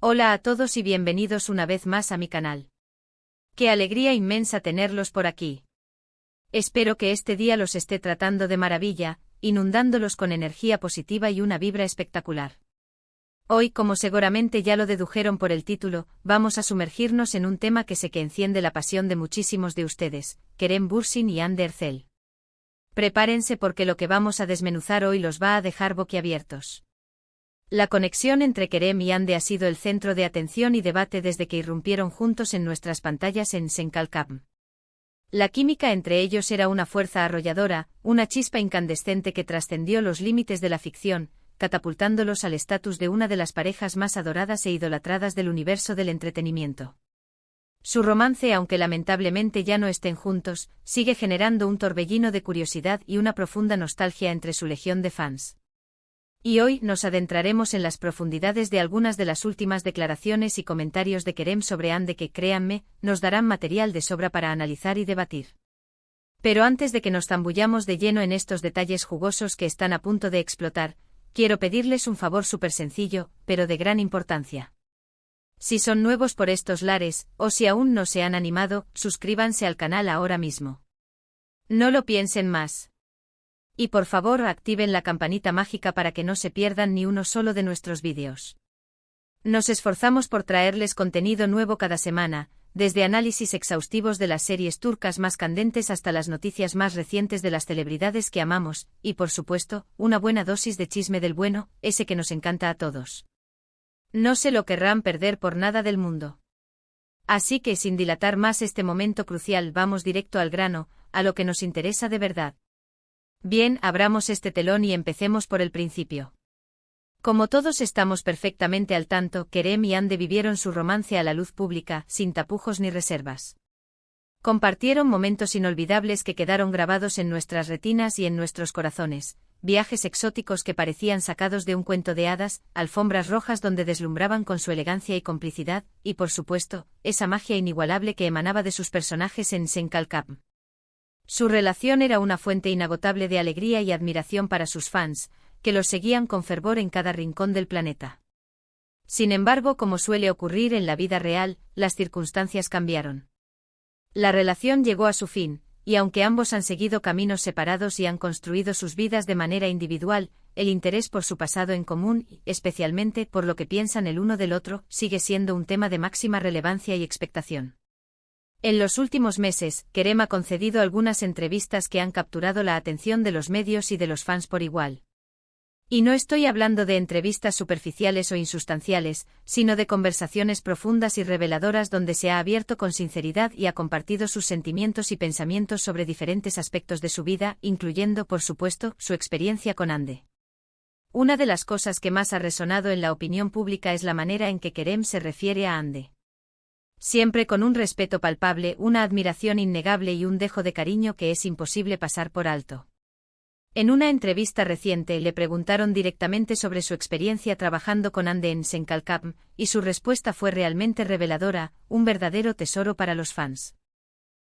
Hola a todos y bienvenidos una vez más a mi canal. Qué alegría inmensa tenerlos por aquí. Espero que este día los esté tratando de maravilla, inundándolos con energía positiva y una vibra espectacular. Hoy, como seguramente ya lo dedujeron por el título, vamos a sumergirnos en un tema que sé que enciende la pasión de muchísimos de ustedes, Kerem Bürsin y Hande Erçel. Prepárense porque lo que vamos a desmenuzar hoy los va a dejar boquiabiertos. La conexión entre Kerem y Hande ha sido el centro de atención y debate desde que irrumpieron juntos en nuestras pantallas en Senkalkam. La química entre ellos era una fuerza arrolladora, una chispa incandescente que trascendió los límites de la ficción, catapultándolos al estatus de una de las parejas más adoradas e idolatradas del universo del entretenimiento. Su romance, aunque lamentablemente ya no estén juntos, sigue generando un torbellino de curiosidad y una profunda nostalgia entre su legión de fans. Y hoy nos adentraremos en las profundidades de algunas de las últimas declaraciones y comentarios de Kerem sobre Hande que, créanme, nos darán material de sobra para analizar y debatir. Pero antes de que nos zambullamos de lleno en estos detalles jugosos que están a punto de explotar, quiero pedirles un favor súper sencillo, pero de gran importancia. Si son nuevos por estos lares, o si aún no se han animado, suscríbanse al canal ahora mismo. No lo piensen más. Y por favor activen la campanita mágica para que no se pierdan ni uno solo de nuestros vídeos. Nos esforzamos por traerles contenido nuevo cada semana, desde análisis exhaustivos de las series turcas más candentes hasta las noticias más recientes de las celebridades que amamos, y por supuesto, una buena dosis de chisme del bueno, ese que nos encanta a todos. No se lo querrán perder por nada del mundo. Así que sin dilatar más este momento crucial vamos directo al grano, a lo que nos interesa de verdad. Bien, abramos este telón y empecemos por el principio. Como todos estamos perfectamente al tanto, Kerem y Hande vivieron su romance a la luz pública, sin tapujos ni reservas. Compartieron momentos inolvidables que quedaron grabados en nuestras retinas y en nuestros corazones, viajes exóticos que parecían sacados de un cuento de hadas, alfombras rojas donde deslumbraban con su elegancia y complicidad, y por supuesto, esa magia inigualable que emanaba de sus personajes en Senkalkam. Su relación era una fuente inagotable de alegría y admiración para sus fans, que los seguían con fervor en cada rincón del planeta. Sin embargo, como suele ocurrir en la vida real, las circunstancias cambiaron. La relación llegó a su fin, y aunque ambos han seguido caminos separados y han construido sus vidas de manera individual, el interés por su pasado en común, y especialmente por lo que piensan el uno del otro, sigue siendo un tema de máxima relevancia y expectación. En los últimos meses, Kerem ha concedido algunas entrevistas que han capturado la atención de los medios y de los fans por igual. Y no estoy hablando de entrevistas superficiales o insustanciales, sino de conversaciones profundas y reveladoras donde se ha abierto con sinceridad y ha compartido sus sentimientos y pensamientos sobre diferentes aspectos de su vida, incluyendo, por supuesto, su experiencia con Hande. Una de las cosas que más ha resonado en la opinión pública es la manera en que Kerem se refiere a Hande. Siempre con un respeto palpable, una admiración innegable y un dejo de cariño que es imposible pasar por alto. En una entrevista reciente le preguntaron directamente sobre su experiencia trabajando con Hande en Senkalkam, y su respuesta fue realmente reveladora, un verdadero tesoro para los fans.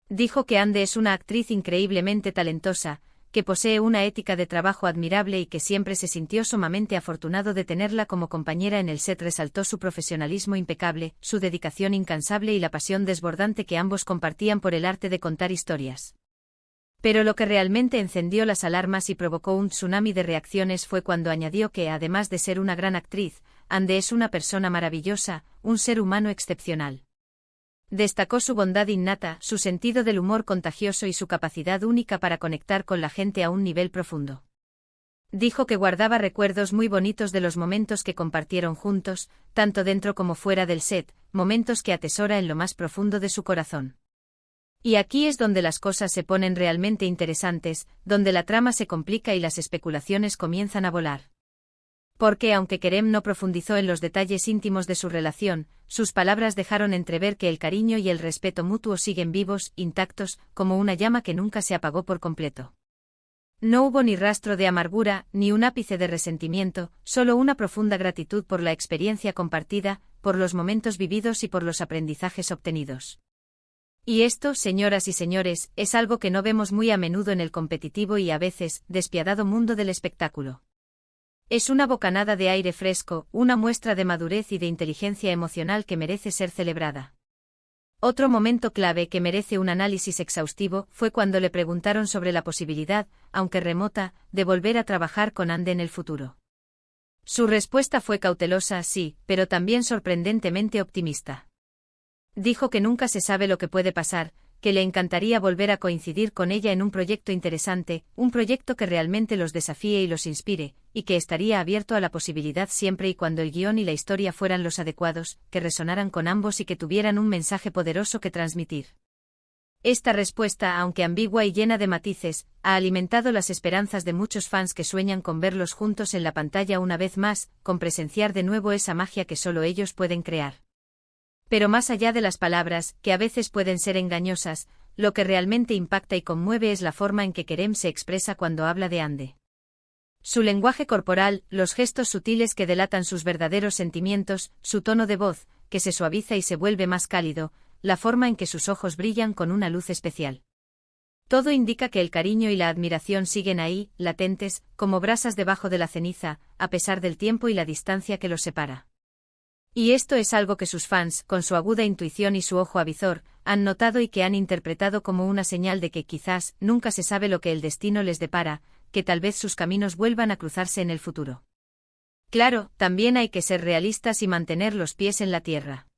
Dijo que Hande es una actriz increíblemente talentosa, que posee una ética de trabajo admirable y que siempre se sintió sumamente afortunado de tenerla como compañera en el set. Resaltó su profesionalismo impecable, su dedicación incansable y la pasión desbordante que ambos compartían por el arte de contar historias. Pero lo que realmente encendió las alarmas y provocó un tsunami de reacciones fue cuando añadió que, además de ser una gran actriz, Hande es una persona maravillosa, un ser humano excepcional. Destacó su bondad innata, su sentido del humor contagioso y su capacidad única para conectar con la gente a un nivel profundo. Dijo que guardaba recuerdos muy bonitos de los momentos que compartieron juntos, tanto dentro como fuera del set, momentos que atesora en lo más profundo de su corazón. Y aquí es donde las cosas se ponen realmente interesantes, donde la trama se complica y las especulaciones comienzan a volar. Porque aunque Kerem no profundizó en los detalles íntimos de su relación, sus palabras dejaron entrever que el cariño y el respeto mutuo siguen vivos, intactos, como una llama que nunca se apagó por completo. No hubo ni rastro de amargura, ni un ápice de resentimiento, solo una profunda gratitud por la experiencia compartida, por los momentos vividos y por los aprendizajes obtenidos. Y esto, señoras y señores, es algo que no vemos muy a menudo en el competitivo y a veces despiadado mundo del espectáculo. Es una bocanada de aire fresco, una muestra de madurez y de inteligencia emocional que merece ser celebrada. Otro momento clave que merece un análisis exhaustivo fue cuando le preguntaron sobre la posibilidad, aunque remota, de volver a trabajar con Ande en el futuro. Su respuesta fue cautelosa, sí, pero también sorprendentemente optimista. Dijo que nunca se sabe lo que puede pasar, que le encantaría volver a coincidir con ella en un proyecto interesante, un proyecto que realmente los desafíe y los inspire, y que estaría abierto a la posibilidad siempre y cuando el guión y la historia fueran los adecuados, que resonaran con ambos y que tuvieran un mensaje poderoso que transmitir. Esta respuesta, aunque ambigua y llena de matices, ha alimentado las esperanzas de muchos fans que sueñan con verlos juntos en la pantalla una vez más, con presenciar de nuevo esa magia que solo ellos pueden crear. Pero más allá de las palabras, que a veces pueden ser engañosas, lo que realmente impacta y conmueve es la forma en que Kerem se expresa cuando habla de Ande. Su lenguaje corporal, los gestos sutiles que delatan sus verdaderos sentimientos, su tono de voz, que se suaviza y se vuelve más cálido, la forma en que sus ojos brillan con una luz especial. Todo indica que el cariño y la admiración siguen ahí, latentes, como brasas debajo de la ceniza, a pesar del tiempo y la distancia que los separa. Y esto es algo que sus fans, con su aguda intuición y su ojo avizor, han notado y que han interpretado como una señal de que quizás nunca se sabe lo que el destino les depara, que tal vez sus caminos vuelvan a cruzarse en el futuro. Claro, también hay que ser realistas y mantener los pies en la tierra.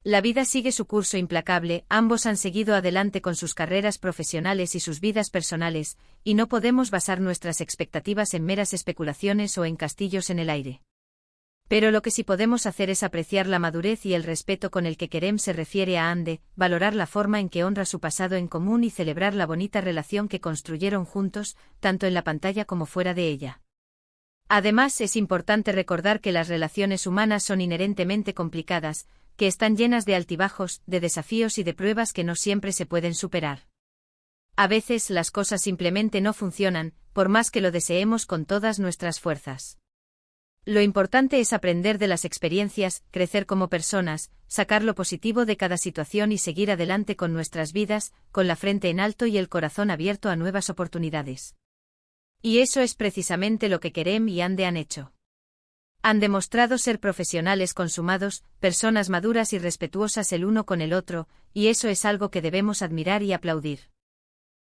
La vida sigue su curso implacable, ambos han seguido adelante con sus carreras profesionales y sus vidas personales, y no podemos basar nuestras expectativas en meras especulaciones o en castillos en el aire. Pero lo que sí podemos hacer es apreciar la madurez y el respeto con el que Kerem se refiere a Ande, valorar la forma en que honra su pasado en común y celebrar la bonita relación que construyeron juntos, tanto en la pantalla como fuera de ella. Además, es importante recordar que las relaciones humanas son inherentemente complicadas, que están llenas de altibajos, de desafíos y de pruebas que no siempre se pueden superar. A veces las cosas simplemente no funcionan, por más que lo deseemos con todas nuestras fuerzas. Lo importante es aprender de las experiencias, crecer como personas, sacar lo positivo de cada situación y seguir adelante con nuestras vidas, con la frente en alto y el corazón abierto a nuevas oportunidades. Y eso es precisamente lo que Kerem y Ande han hecho. Han demostrado ser profesionales consumados, personas maduras y respetuosas el uno con el otro, y eso es algo que debemos admirar y aplaudir.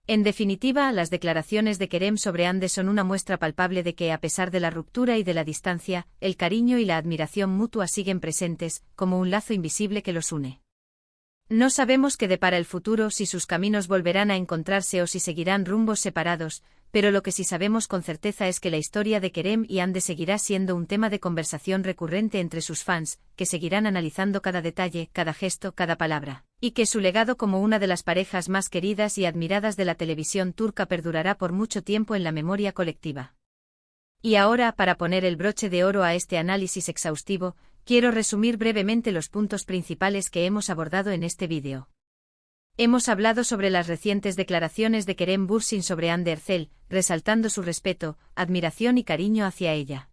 En definitiva, las declaraciones de Kerem sobre Ande son una muestra palpable de que, a pesar de la ruptura y de la distancia, el cariño y la admiración mutua siguen presentes, como un lazo invisible que los une. No sabemos qué depara el futuro, si sus caminos volverán a encontrarse o si seguirán rumbos separados, pero lo que sí sabemos con certeza es que la historia de Kerem y Ande seguirá siendo un tema de conversación recurrente entre sus fans, que seguirán analizando cada detalle, cada gesto, cada palabra, y que su legado como una de las parejas más queridas y admiradas de la televisión turca perdurará por mucho tiempo en la memoria colectiva. Y ahora, para poner el broche de oro a este análisis exhaustivo, quiero resumir brevemente los puntos principales que hemos abordado en este vídeo. Hemos hablado sobre las recientes declaraciones de Kerem Bürsin sobre Hande Erçel, resaltando su respeto, admiración y cariño hacia ella.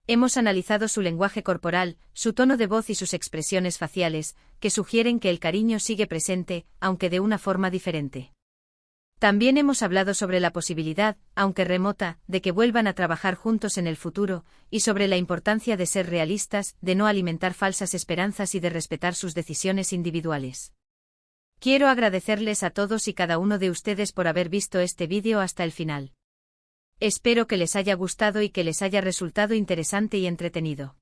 Hemos analizado su lenguaje corporal, su tono de voz y sus expresiones faciales, que sugieren que el cariño sigue presente, aunque de una forma diferente. También hemos hablado sobre la posibilidad, aunque remota, de que vuelvan a trabajar juntos en el futuro, y sobre la importancia de ser realistas, de no alimentar falsas esperanzas y de respetar sus decisiones individuales. Quiero agradecerles a todos y cada uno de ustedes por haber visto este vídeo hasta el final. Espero que les haya gustado y que les haya resultado interesante y entretenido.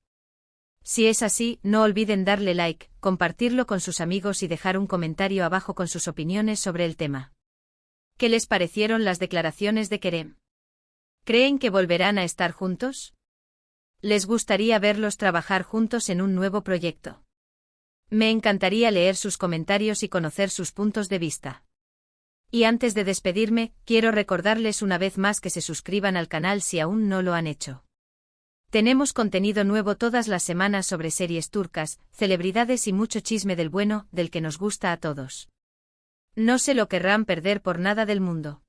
Si es así, no olviden darle like, compartirlo con sus amigos y dejar un comentario abajo con sus opiniones sobre el tema. ¿Qué les parecieron las declaraciones de Kerem? ¿Creen que volverán a estar juntos? ¿Les gustaría verlos trabajar juntos en un nuevo proyecto? Me encantaría leer sus comentarios y conocer sus puntos de vista. Y antes de despedirme, quiero recordarles una vez más que se suscriban al canal si aún no lo han hecho. Tenemos contenido nuevo todas las semanas sobre series turcas, celebridades y mucho chisme del bueno, del que nos gusta a todos. No se lo querrán perder por nada del mundo.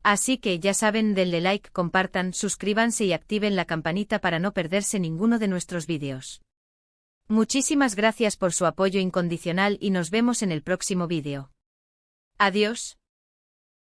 Así que ya saben, denle like, compartan, suscríbanse y activen la campanita para no perderse ninguno de nuestros vídeos. Muchísimas gracias por su apoyo incondicional y nos vemos en el próximo vídeo. Adiós.